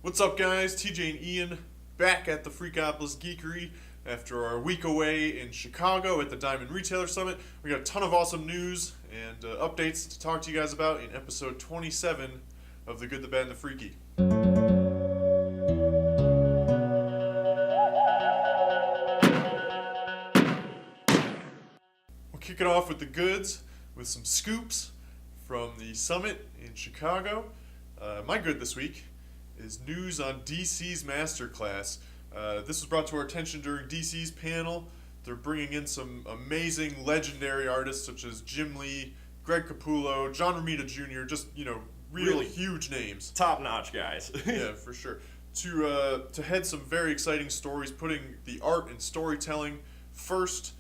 What's up, guys? TJ and Ian back at the Freakopolis Geekery after our week away in Chicago at the Diamond Retailer Summit. We got a ton of awesome news and updates to talk to you guys about in episode 27 of The Good, the Bad, and the Freaky. We'll kick it off with the goods with some scoops from the summit in Chicago. My good this week is news on DC's Masterclass. This was brought to our attention during DC's panel. They're bringing in some amazing legendary artists such as Jim Lee, Greg Capullo, John Romita Jr., just, really huge names. Top-notch guys. Yeah, for sure. To head some very exciting stories, putting the art and storytelling first,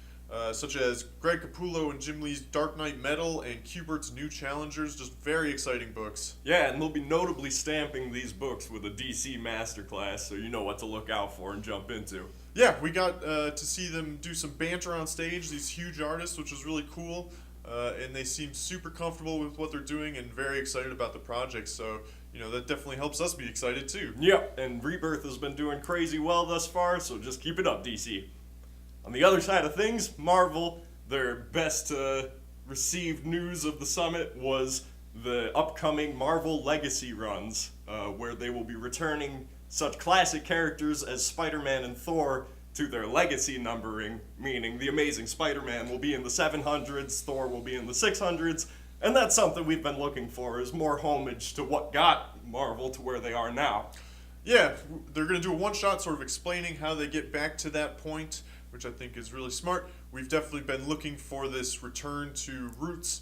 such as Greg Capullo and Jim Lee's Dark Knight Metal and Kubert's New Challengers, just very exciting books. Yeah, and they'll be notably stamping these books with a DC Masterclass, so you know what to look out for and jump into. Yeah, we got to see them do some banter on stage, these huge artists, which was really cool, and they seem super comfortable with what they're doing and very excited about the project, so that definitely helps us be excited too. Yep, and Rebirth has been doing crazy well thus far, so just keep it up, DC. On the other side of things, Marvel, their best received news of the summit was the upcoming Marvel Legacy runs, where they will be returning such classic characters as Spider-Man and Thor to their legacy numbering, meaning the Amazing Spider-Man will be in the 700s, Thor will be in the 600s, and that's something we've been looking for, is more homage to what got Marvel to where they are now. Yeah, they're going to do a one-shot sort of explaining how they get back to that point, which I think is really smart. We've definitely been looking for this return to roots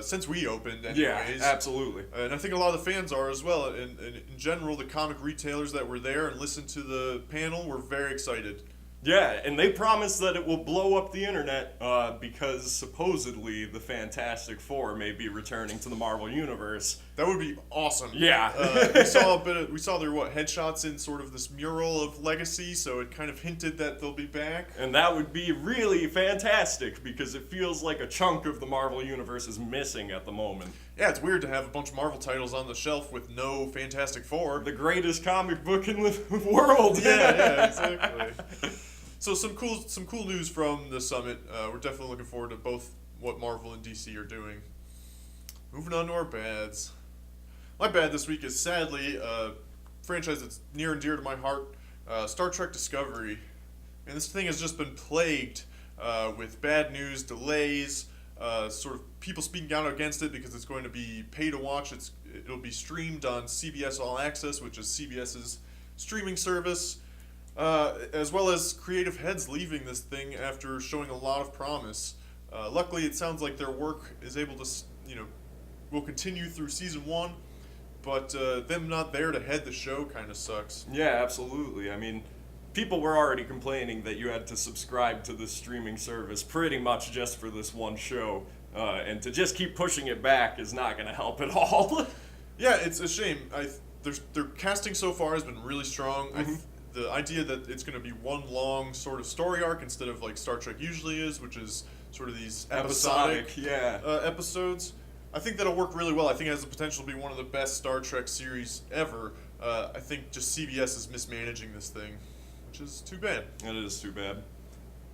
since we opened anyways. Yeah, absolutely. And I think a lot of the fans are as well. And in general, the comic retailers that were there and listened to the panel were very excited. Yeah, and they promise that it will blow up the internet because supposedly the Fantastic Four may be returning to the Marvel Universe. That would be awesome. Yeah. we saw their headshots in sort of this mural of Legacy, so it kind of hinted that they'll be back. And that would be really fantastic because it feels like a chunk of the Marvel Universe is missing at the moment. Yeah, it's weird to have a bunch of Marvel titles on the shelf with no Fantastic Four. The greatest comic book in the world. Yeah, exactly. So some cool news from the summit. We're definitely looking forward to both what Marvel and DC are doing. Moving on to our bads. My bad this week is sadly a franchise that's near and dear to my heart, Star Trek Discovery. And this thing has just been plagued with bad news, delays, sort of people speaking out against it because it's going to be pay to watch. It'll be streamed on CBS All Access, which is CBS's streaming service. As well as creative heads leaving this thing after showing a lot of promise. Luckily, it sounds like their work is able to, will continue through season 1, but them not there to head the show kind of sucks. Yeah, absolutely. I mean, people were already complaining that you had to subscribe to this streaming service pretty much just for this one show, and to just keep pushing it back is not going to help at all. Yeah, it's a shame. Their casting so far has been really strong. Mm-hmm. The idea that it's going to be one long sort of story arc instead of like Star Trek usually is, which is sort of these episodic episodes, I think that'll work really well. I think it has the potential to be one of the best Star Trek series ever. I think just CBS is mismanaging this thing, which is too bad. It is too bad.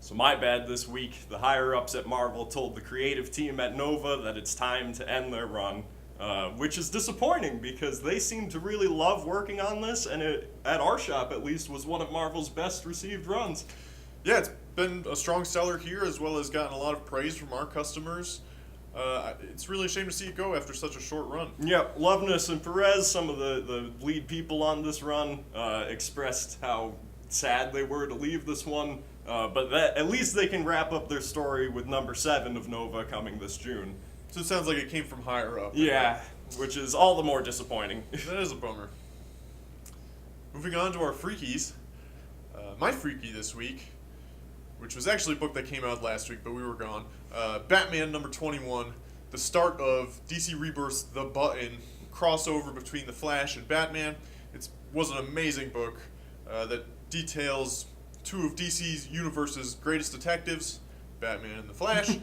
So my bad this week, the higher-ups at Marvel told the creative team at Nova that it's time to end their run. Which is disappointing because they seem to really love working on this, and it, at our shop at least, was one of Marvel's best received runs. Yeah, it's been a strong seller here as well as gotten a lot of praise from our customers. It's really a shame to see it go after such a short run. Yep, Loveness and Perez, some of the lead people on this run, expressed how sad they were to leave this one, but at least they can wrap up their story with number 7 of Nova coming this June. So it sounds like it came from higher up. Yeah, which is all the more disappointing. That is a bummer. Moving on to our Freakies. My Freaky this week, which was actually a book that came out last week, but we were gone. Batman number 21, the start of DC Rebirth's The Button, crossover between The Flash and Batman. It was an amazing book that details 2 of DC's universe's greatest detectives, Batman and The Flash,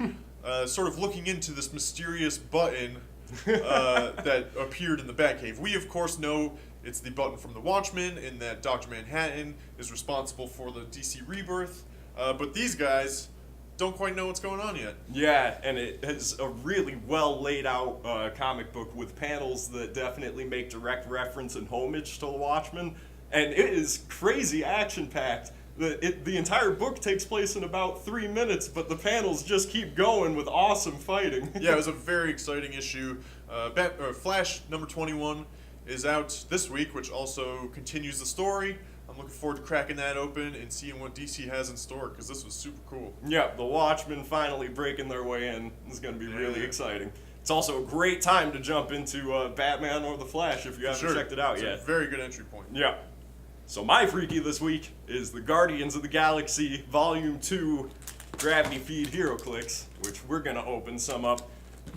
sort of looking into this mysterious button that appeared in the Batcave. We, of course, know it's the button from the Watchmen, in that Dr. Manhattan is responsible for the DC Rebirth. But these guys don't quite know what's going on yet. Yeah, and it is a really well laid out comic book with panels that definitely make direct reference and homage to the Watchmen. And it is crazy action packed. The entire book takes place in about 3 minutes, but the panels just keep going with awesome fighting. Yeah, it was a very exciting issue. Flash number 21 is out this week, which also continues the story. I'm looking forward to cracking that open and seeing what DC has in store, because this was super cool. Yeah, the Watchmen finally breaking their way in is going to be really exciting. It's also a great time to jump into Batman or The Flash if you haven't checked it out yet. It's a very good entry point. Yeah. So my freaky this week is the Guardians of the Galaxy Volume 2 Gravity Feed Heroclix, which we're going to open some up.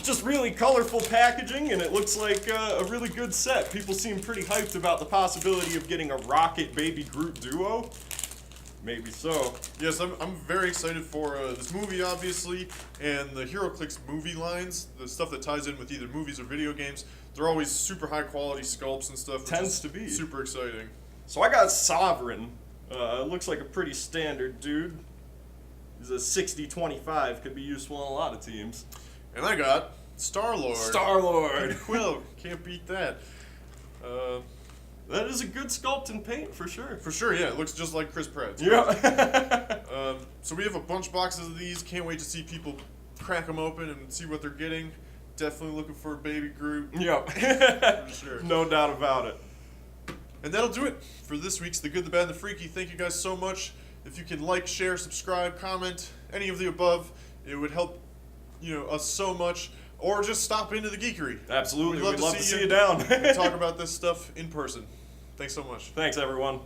Just really colorful packaging, and it looks like a really good set. People seem pretty hyped about the possibility of getting a Rocket Baby Groot duo. Maybe so. Yes, I'm very excited for this movie, obviously, and the Heroclix movie lines, the stuff that ties in with either movies or video games. They're always super high quality sculpts and stuff. Tends to be. Super exciting. So I got Sovereign. Looks like a pretty standard dude. He's a 60-25, could be useful on a lot of teams. And I got Star-Lord. Star-Lord! Quill, can't beat that. That is a good sculpt and paint, for sure. For sure, yeah, it looks just like Chris Pratt. Yeah. So we have a bunch of boxes of these. Can't wait to see people crack them open and see what they're getting. Definitely looking for a baby Groot. Yep. For sure. No doubt about it. And that'll do it for this week's The Good, the Bad, and the Freaky. Thank you guys so much. If you can like, share, subscribe, comment, any of the above, it would help us so much. Or just stop into the Geekery. Absolutely. We'd love to see you you down. and talk about this stuff in person. Thanks so much. Thanks, everyone.